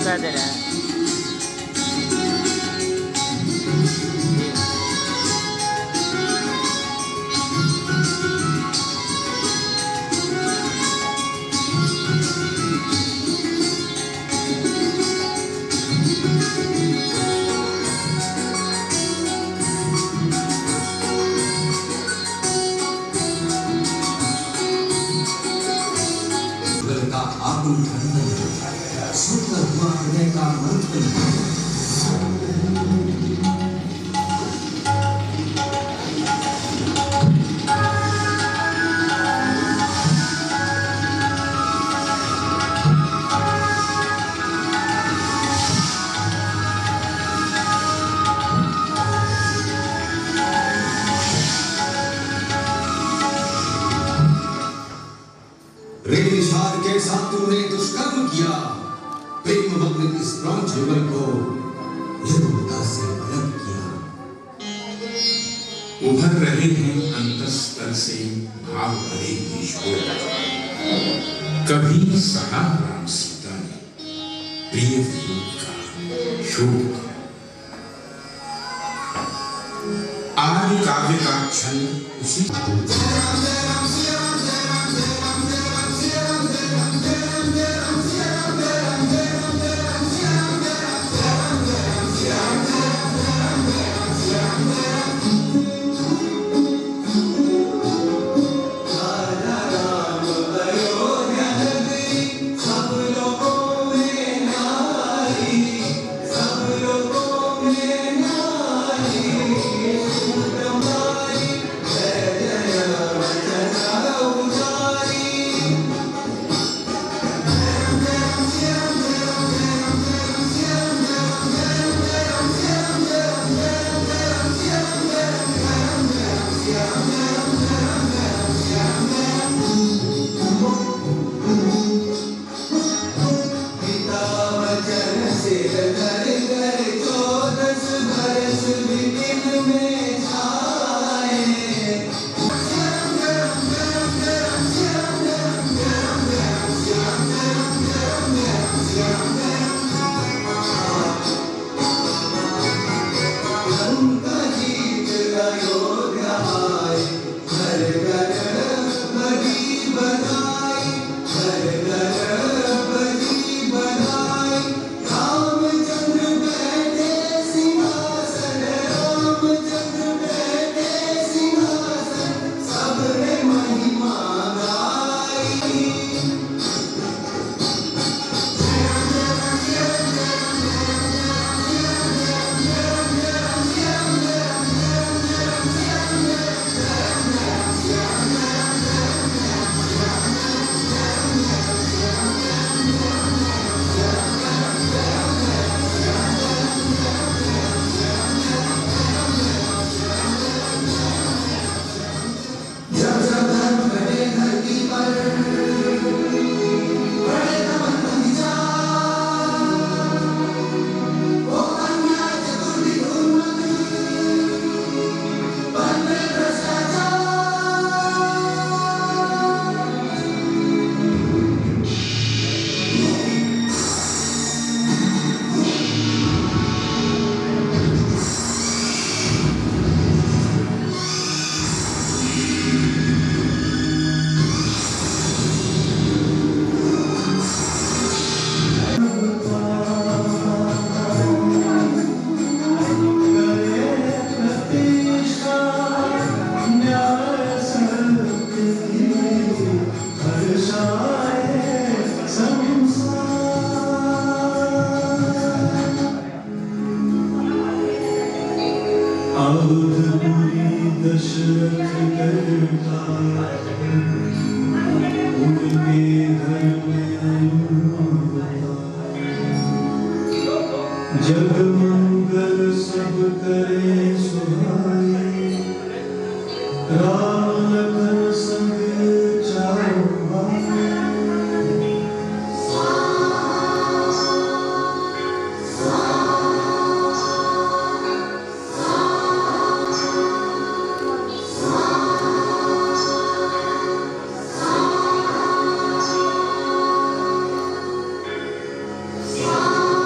बता दे रहा है। रेगिशार के साथ तूने दुष्कर्म किया, प्रेम मग्न इस प्राण जीवन को निर्ममता से अलग किया। उभर रहे हैं अंतस्तर से भाव भरे ईश्वर, कभी सहा राम सीता ने प्रिय वियोग का शोक। आज काव्य का छंद उसी जग मंगल सब करे सुहाई, राम लखन संग चारों भाई। Yeah.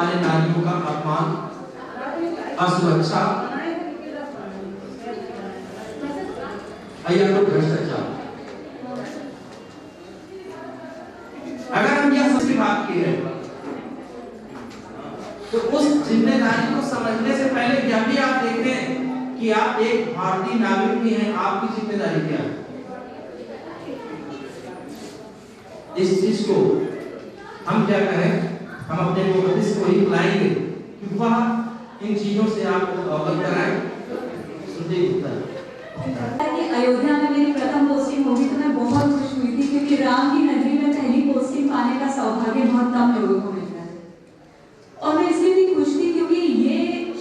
हमारे नारियों का अपमान, असुरक्षा या तो भ्रष्टाचार। अगर हम यह सबकी बात की है तो उस जिम्मेदारी को समझने से पहले यह भी आप देखें कि आप एक भारतीय नागरिक भी हैं, आपकी जिम्मेदारी क्या है। इस चीज को हम क्या कहें, हम अपने मुखबिस को ही बुलाएंगे कि वह इन चीजों से आपको अवगत कराएं। सुनते होता है अयोध्या में मेरी प्रथम पोस्टिंग होगी तो मैं बहुत खुश हुई थी, क्योंकि राम की नगरी में पहली पोस्टिंग पाने का सौभाग्य बहुत कम लोगों को मिलता है। और मैं इसलिए भी खुश थी क्योंकि ये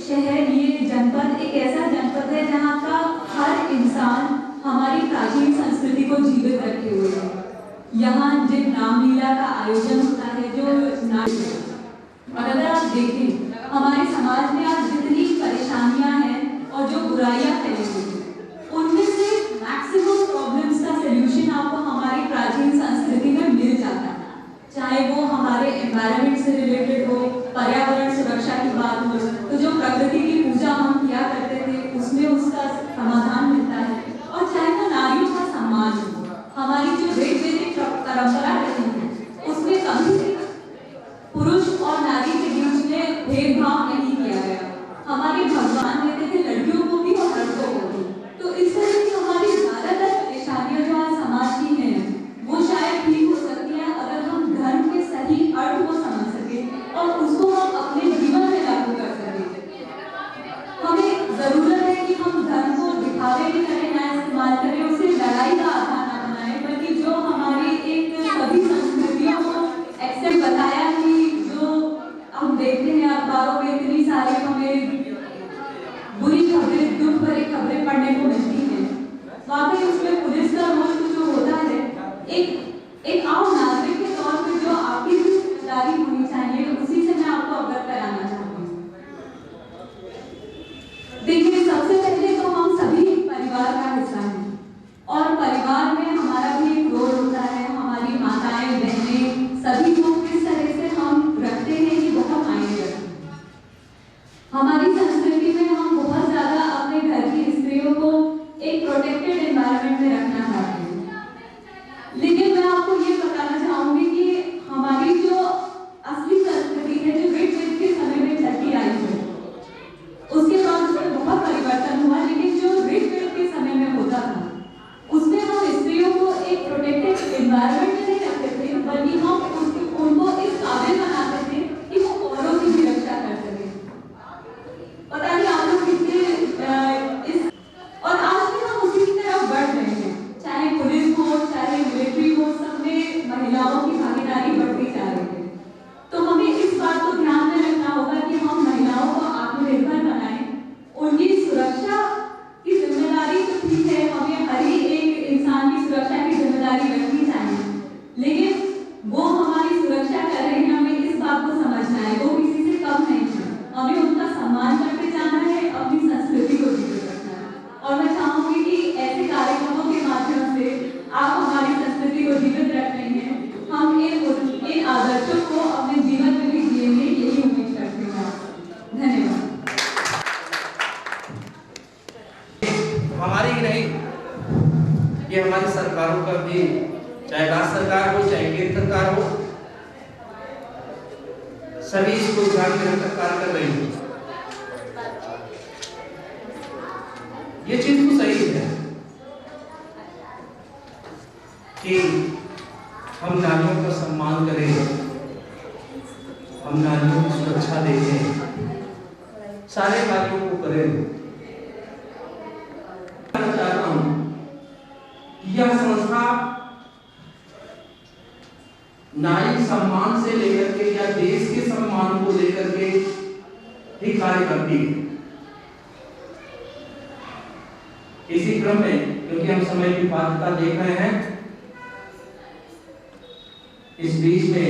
शहर, ये जनपद एक ऐसा जनपद है जहाँ का हर इंसान हमारी प्राचीन संस्कृति को जीवित रखे हुए है। यहाँ जिन रामलीला का आयोजन होता है, जो और अगर आप देखें हमारे समाज में आज जितनी परेशानियां हैं और जो बुराइयां फैली हुई हैं, उनमें से मैक्सिमम प्रॉब्लम्स का सलूशन आपको हमारी प्राचीन संस्कृति में मिल जाता है। चाहे वो हमारे एनवायरनमेंट से रिलेटेड हो, पर्यावरण सुरक्षा की बात हो, तो जो प्रकृति की पूजा हम किया करते थे उसमें उसका समाधान मिलता है, और चाहे वो नारियों का सम्मान हो, हमारी जो ऋग्वेदिक परंपरा रही है उसमें कभी भी पुरुष और नारी के बीच में भेदभाव नहीं किया गया। हमारे भगवान देते थे लड़कियों को भी और लड़कों को भी। तो इस तरह की हमारी ज्यादातर परेशानियां जो आज समाज की हैं वो शायद ठीक हो सकती है अगर हम धर्म के सही अर्थ को समझ सके और उसको हम अपने जीवन में लागू कर सके। हमें जरूरत है कि हम धर्म को दिखावे की तरह ना इस्तेमाल करें, उसे लड़ाई का आधार ना बनाए, बल्कि जो हमारी एक सभी संस्कृतियों को एक्सेप्ट बताया कि जो हम देखते हैं अखबारों में इतनी सारी हमें बुरी खबरें, दुख भरी खबरें पढ़ने को मिलती हैं, वाकई उसमें पुलिस का रोल जो होता है, एक आम नागरिक के तौर पे जो आपकी जिम्मेदारी होनी चाहिए, उसी से मैं आपको अवगत कराना चाहती हूँ। देखिए, सबसे पहले तो हम सभी परिवार का हिस्सा हैं और परिवार में हमारा भी एक रोल होता है। हमारी माताएं, बहनें, सभी को किस तरह से हम रखते हैं ये बहुत मायने रखते हैं। हमारी संस्कृति में हम बहुत ज्यादा अपने घर की स्त्रियों को एक प्रोटेक्टेड एनवायरनमेंट में रखना चाहते हैं, लेकिन मैं आपको ये बताना चाहूंगी कि हमारी जो असली संस्कृति है, जो ऋग्वेद के समय में चलती आई है, उसके बाद उसमें बहुत परिवर्तन हुआ, लेकिन जो ऋग्वेद के समय में होता था उसमें हम स्त्रियों को एक प्रोटेक्टेड एनवायरनमेंट में नहीं रखते थे, बल्कि हम उनको इस काबिल बनाते थे कि वो औरों की भी रक्षा कर सके। पता नहीं आप लोग कितने इस, और आज भी हम उसी की तरफ बढ़ रहे हैं, चाहे पुलिस हो, चाहे मिलिट्री हो, सब में महिलाओं की भागीदारी बढ़ती जा रही है। तो हमें इस बात को ध्यान में रखना होगा कि हम महिलाओं को आत्मनिर्भर बनाएं, उनकी सुरक्षा की जिम्मेदारी तो ठीक है, हमें हर ही एक इंसान की सुरक्षा की जिम्मेदारी रखनी चाहिए, लेकिन वो हमारी सुरक्षा कर रहे हैं, हमें इस बात को समझना है वो किसी से कम नहीं है, हमें उनका सम्मान करके जाना है, अपनी संस्कृति को जीवित रखना है। और मैं चाहूंगी कि ऐसे कार्यक्रमों के माध्यम से आप हमारी संस्कृति को जीवित रख रहे हैं, हम इन आदर्शों को अपने जीवन में भी जिएंगे, यही उम्मीद करते हैं। धन्यवाद। हमारी ही नहीं, ये हमारी सरकारों का भी, चाहे राज्य सरकार हो चाहे केंद्र सरकार हो, सभी इसको ध्यान में रखकर कार्य कर रही है। ये चीज तो सही है कि हम नारियों का सम्मान करें, हम नारियों की सुरक्षा देखें, सारे कार्यों को करें। मैं चाहता हूं कि यह संस्था नारी सम्मान से लेकर के या देश के सम्मान को लेकर के ही कार्य करती है। इसी क्रम में, क्योंकि हम समय की बाध्यता देख रहे हैं, इस बीच में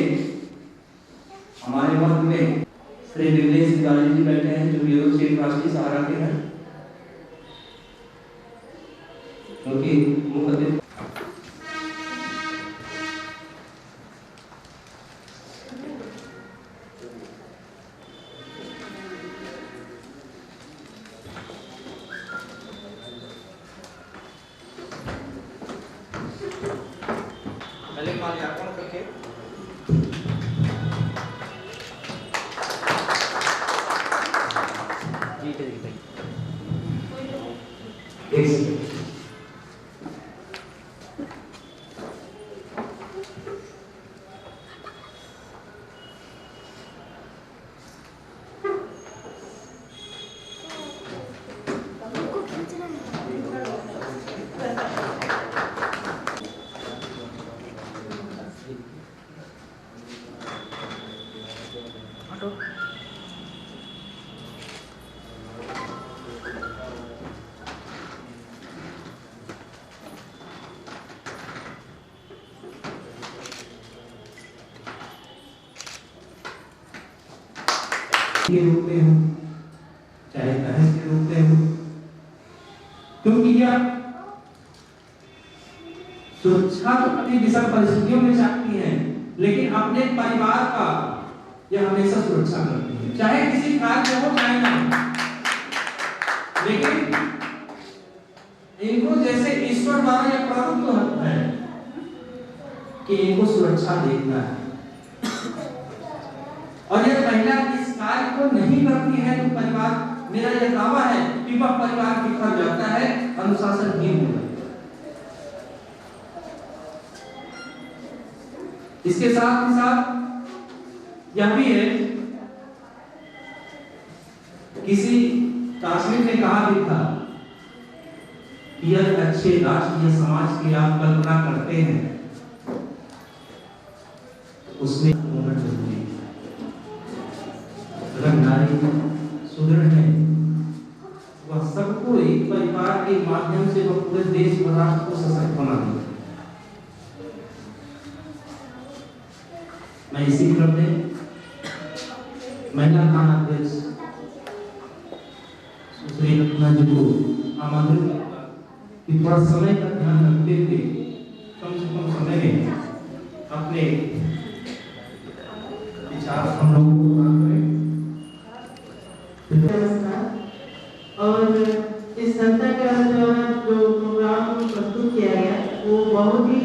हमारे मध्य में श्री निलेश तिवारी जी बैठे हैं, जो यूरोप से राष्ट्रीय सहारा के हैं, क्योंकि मुख्य माल्यार्पण करके एक सेकंड। के रूप में हो, चाहे बहन के रूप में हो, क्योंकि यह सुरक्षा तो अपनी विषम परिस्थितियों में चाहती है, लेकिन अपने परिवार का यह हमेशा सुरक्षा करती है, चाहे किसी कार्य में हो चाहे ना हो। लेकिन इनको जैसे ईश्वर द्वारा यह प्रभुत्व है कि इनको सुरक्षा देखना है, और यह महिला इस कार्य को नहीं करती है तो परिवार, मेरा यह दावा है कि वह परिवार बिखर जाता है, अनुशासनहीन हो जाता है। इसके साथ ही साथ यह भी है, किसी दार्शनिक ने कहा भी था कि यह अच्छे राष्ट्र या समाज की आप कल्पना करते हैं, उसमें होना जरूरी है। अगर नारी सुदृढ़ है, वह सबको एक परिवार के माध्यम से वह पूरे देश और राष्ट्र को सशक्त बना देगी। मैं इसी क्रम में महिला थाना अध्यक्ष सुश्री रत्ना जी को आमंत्रित करूंगा कि थोड़ा समय का ध्यान रखते हुए कम से कम समय में अपने विचार हम लोगों को प्रदान करें। और इस संस्था का जो प्रोग्राम प्रस्तुत किया गया वो बहुत ही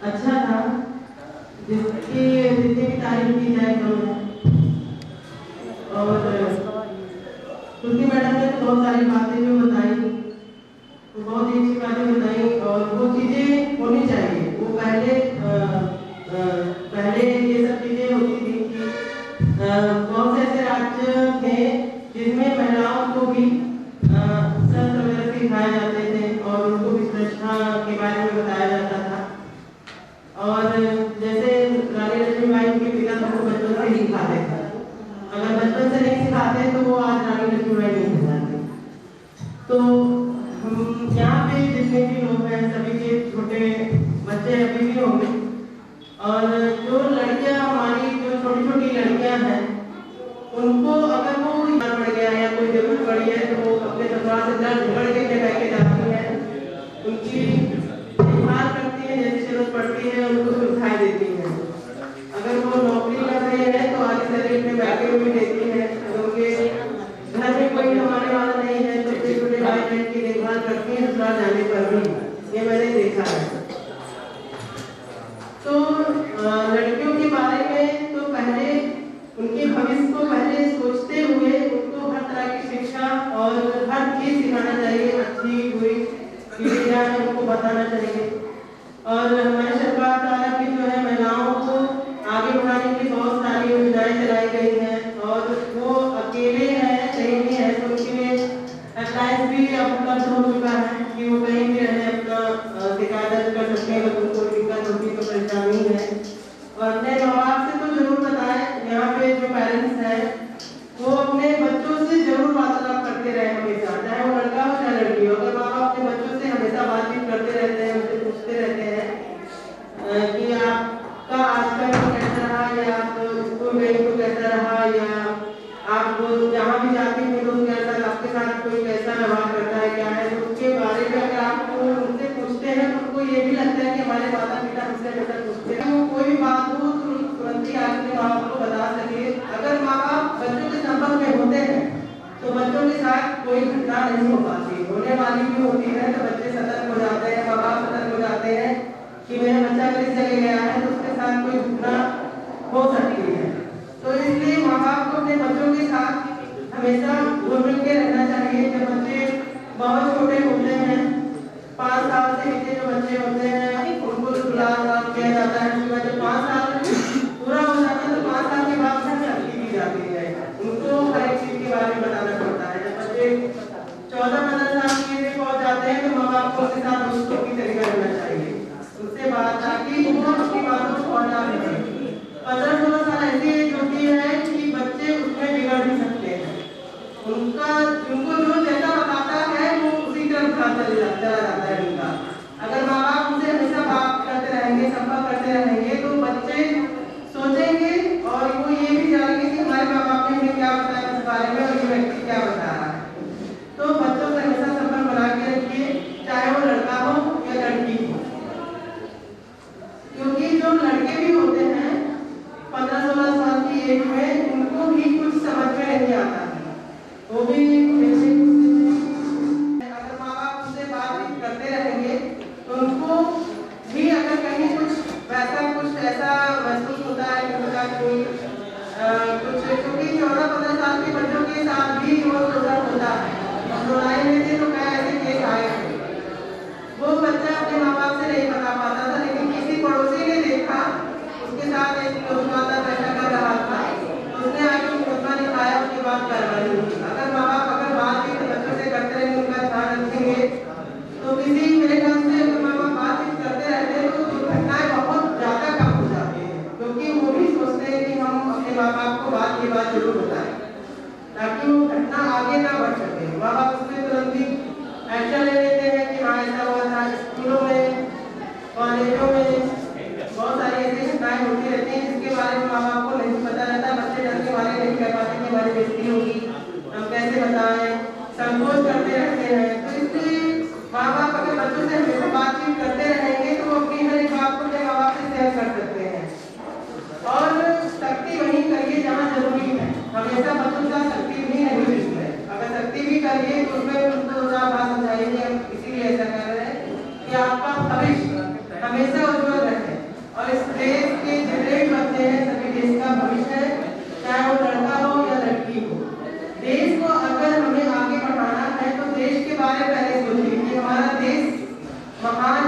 अच्छा था, जिसकी जितनी भी तारीफ की जाए कम है। और श्रुति मैडम ने तो बहुत सारी बातें जो बताई, तो बहुत ही अच्छी बातें बताई, और वो चीज़ें होनी चाहिए। वो पहले ये सब चीज़ें होती थी कि बहुत से ऐसे राज्य थे जिसमें महिलाओं को भी शस्त्र वगैरह सिखाए जाते थे और उनको भी सुरक्षा के बारे में बताया जाता था। और जैसे रानी लक्ष्मीबाई के पिता तो बचपन से ही सिखाते थे, अगर बचपन से नहीं सिखाते तो वो आज रानी लक्ष्मीबाई नहीं बन जाती। तो हम यहाँ पे जितने भी लोग हैं सभी के छोटे बच्चे अभी भी होंगे, और जो लड़कियाँ हमारी जो छोटी छोटी लड़कियाँ हैं उनको अगर वो बीमार पड़ गया या कोई जरूरत पड़ी है तो वो अपने ससुराल से झगड़ के कह के जाती है, उनकी देखभाल करती है, जैसी जरूरत पड़ती है उनको सुविधाएं देती है। अगर वो नौकरी कर रहे हैं तो आगे शरीर में बैठे हुए देती है, अगर उनके घर में कोई कमाने वाला नहीं है तो छोटे छोटे भाई बहन की देखभाल करती है ससुराल जाने पर भी, ये मैंने देखा है। तो लड़कियों के बारे में तो पहले उनके भविष्य को पहले सोचते हुए उनको हर तरह की शिक्षा और हर चीज सिखाना चाहिए, अच्छी बुरी चीजें हैं उनको बताना चाहिए। और हमारी सरकार द्वारा भी जो है महिलाओं को आगे बढ़ाने की बहुत सारी योजनाएं चलाई गई हैं, और वो अकेले हैं कहीं भी है तो उनके लिए अप्लायंस भी उपलब्ध हो चुका है कि वो कहीं भी रहे अपना शिकायत कर सकते हैं, अगर उनको दिक्कत होती तो परेशानी है। और अपने माँ बाप से तो जरूर बताएं, यहाँ पे जो पेरेंट्स हैं वो अपने बच्चों से जरूर वार्तालाप करते रहे हमेशा, चाहे वो लड़का हो चाहे लड़की हो। अगर माँ बाप अपने बच्चों से हमेशा बातचीत करते रहते हैं, उनसे पूछते रहते हैं कि आपका आज का दिन कैसा रहा, या आप स्कूल गई तो कैसा रहा, या आप जहाँ भी जाते हैं तो आपके साथ कोई कैसा व्यवहार करता है क्या है, तो उसके बारे में अगर आप उनसे पूछते हैं तो उनको ये भी लगता है कि हमारे माता पिता हमसे हमेशा पूछते हैं, वो कोई भी बात हो तो तुरंत ही अपने माँ बाप को बता सके। अगर माँ बाप बच्चों के संपर्क में होते हैं तो बच्चों के साथ कोई घटना नहीं हो पाती, होने वाली भी होती है तो बच्चे सतर्क हो जाते हैं, माँ बाप सतर्क हो जाते हैं कि मेरा बच्चा अगर इस जगह गया है तो उसके साथ कोई घटना हो सकती है। तो इसलिए माँ बाप को अपने बच्चों के साथ हमेशा घुल मिल के रहना चाहिए। जब बच्चे बहुत छोटे होते हैं, 5 साल से नीचे जो बच्चे होते हैं उनको दुलार किया जाता है। उसके बाद जब 5 साल पूरा हो जाता है तो 5 साल के बाद से सख्ती की जाती है, उनको हर एक चीज के बारे में बताना पड़ता है। जब बच्चे 14-15 साल के पहुंच जाते हैं तो माँ बाप को उसके साथ दोस्तों की तरीका रहना चाहिए, उससे बात ताकि वो अपनी बातों को पहुंचा सके। 15-16 साल ऐसी एज होती है कि बच्चे उसमें बिगड़ भी सकते हैं। उनको जो जैसा बताता है वो उसी तरफ चला जाता है उनका। अगर माँ बाप उनसे हमेशा बात करते रहेंगे, संपर्क करते रहेंगे तो बच्चे सोचेंगे और वो ये भी जानेंगे कि हमारे माँ बाप ने हमें क्या बताया इस बारे में और ये व्यक्ति क्या बता रहा है। तो बच्चों से हमेशा संपर्क बना के रखिए, चाहे वो लड़का हो या लड़की हो, क्योंकि जो लड़के भी होते हैं 15-16 साल की एज में उनको भी कुछ समझ में नहीं आता है, वो भी अगर माँ बाप उनसे बातचीत करते रहेंगे तो उनको भी अगर कहीं कुछ ऐसा महसूस होता है कि उनका कोई कुछ, क्योंकि 14-15 साल के बच्चों के साथ भी वो शोषण होता है। हम लड़ाई में थे तो कई ऐसे केस आए थे, वो बच्चा अपने माँ बाप से नहीं बता पाता था, लेकिन किसी पड़ोसी ने देखा उसके साथ एक माता पैसा कर रहा था तो उसने आगे मुकदमा दिखाया, उसके बाद कार्रवाई हुई। अगर माँ बाप बातचीत बच्चों से करते रहेंगे, उनका ध्यान रखेंगे तो किसी मेरे ख्याल से अगर माँ बाप बातचीत करते रहते हैं तो दुर्घटनाएं बहुत ज्यादा कम हो जाती है, क्योंकि वो भी सोचते हैं कि हम अपने माँ बाप को ये बात जरूर बताएं ताकि वो घटना आगे ना बढ़ सके। माँ बाप उसमें तुरंत ही एक्शन ले लेते हैं कि हाँ ऐसा हुआ था। स्कूलों में, कॉलेजों में बहुत सारी ऐसी घटनाएं होती रहती हैं जिसके बारे में माँ बाप को नहीं पता रहता। बच्चे डर के बारे नहीं कह पाते कि हमारी बेइज्जती होगी, हम कैसे बताएं, संकोच करते रहते हैं। तो इसलिए माँ बाप अगर बच्चों से हमेशा बातचीत करते रहेंगे तो वो अपनी हर एक बात को अपने माँ बाप से शेयर कर सकते हैं। और सख्ती वहीं करिए जहाँ जरूरी है, हमेशा बच्चों का सख्ती नहीं रहनी चाहिए। अगर सख्ती भी करिए तो उसमें उनको 2 बात समझाइए, हम इसीलिए ऐसा कर रहे हैं कि आपका भविष्य हमेशा उज्जवल रहे। और इस देश के जितने भी बच्चे हैं सभी देश का भविष्य है, चाहे वो लड़का हो या लड़की हो। देश को अगर हमें आगे बढ़ाना है तो देश के बारे में पहले सोचिए कि हमारा देश महान